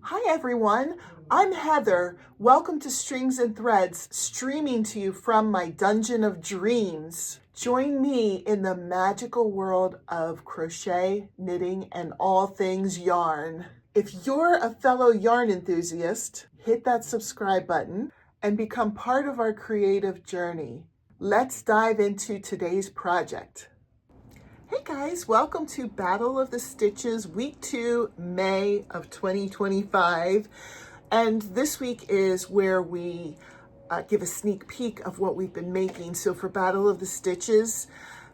Hi everyone, I'm Heather. Welcome to Strings and Threads, streaming to you from my dungeon of dreams. Join me in the magical world of crochet, knitting, and all things yarn. If you're a fellow yarn enthusiast, hit that subscribe button and become part of our creative journey. Let's dive into today's project. Hey guys, welcome to Battle of the Stitches, week 2, May of 2025. And this week is where we give a sneak peek of what we've been making. So for Battle of the Stitches,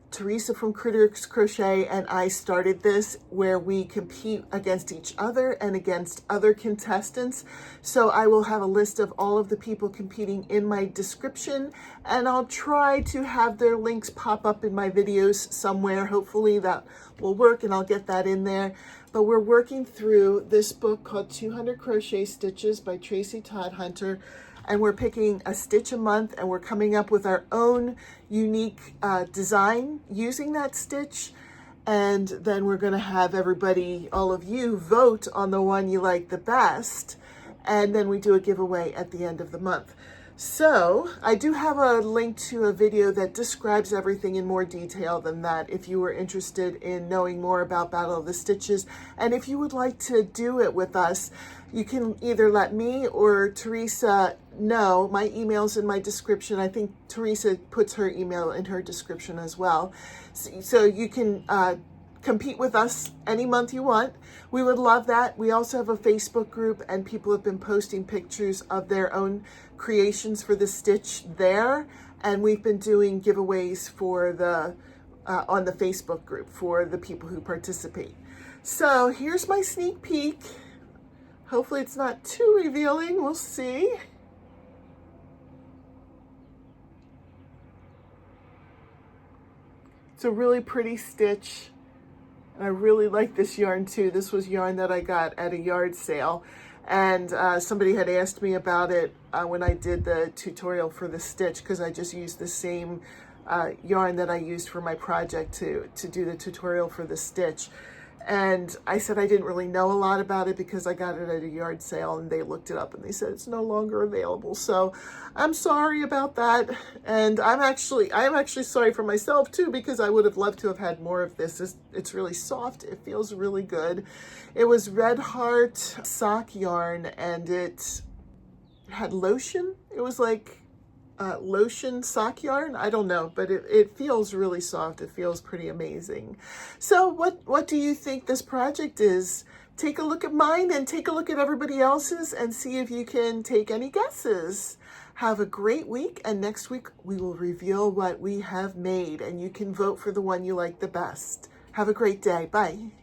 Teresa from Crochet and I started this where we compete against each other and against other contestants. So I will have a list of all of the people competing in my description, and I'll try to have their links pop up in my videos somewhere. Hopefully that will work and I'll get that in there. But we're working through this book called 200 Crochet Stitches by Tracey Todhunter. And we're picking a stitch a month, and we're coming up with our own unique design using that stitch. And then we're going to have everybody, all of you, vote on the one you like the best. And then we do a giveaway at the end of the month. So I do have a link to a video that describes everything in more detail than that if you were interested in knowing more about Battle of the Stitches. And if you would like to do it with us, you can either let me or Teresa know. My email's in my description. I think Teresa puts her email in her description as well. So you can compete with us any month you want. We would love that. We also have a Facebook group, and people have been posting pictures of their own creations for the stitch there. And we've been doing giveaways for the on the Facebook group for the people who participate. So here's my sneak peek. Hopefully it's not too revealing. We'll see. It's a really pretty stitch. I really like this yarn too. This was yarn that I got at a yard sale, and somebody had asked me about it when I did the tutorial for the stitch, because I just used the same yarn that I used for my project to do the tutorial for the stitch. And I said I didn't really know a lot about it because I got it at a yard sale, and they looked it up and they said it's no longer available. So I'm sorry about that. And I'm actually sorry for myself too, because I would have loved to have had more of this. It's really soft. It feels really good. It was Red Heart sock yarn, and it had lotion. It was like lotion sock yarn. I don't know, but it feels really soft. It feels pretty amazing. So what do you think this project is? Take a look at mine and take a look at everybody else's and see if you can take any guesses. Have a great week, and next week we will reveal what we have made, and you can vote for the one you like the best. Have a great day. Bye.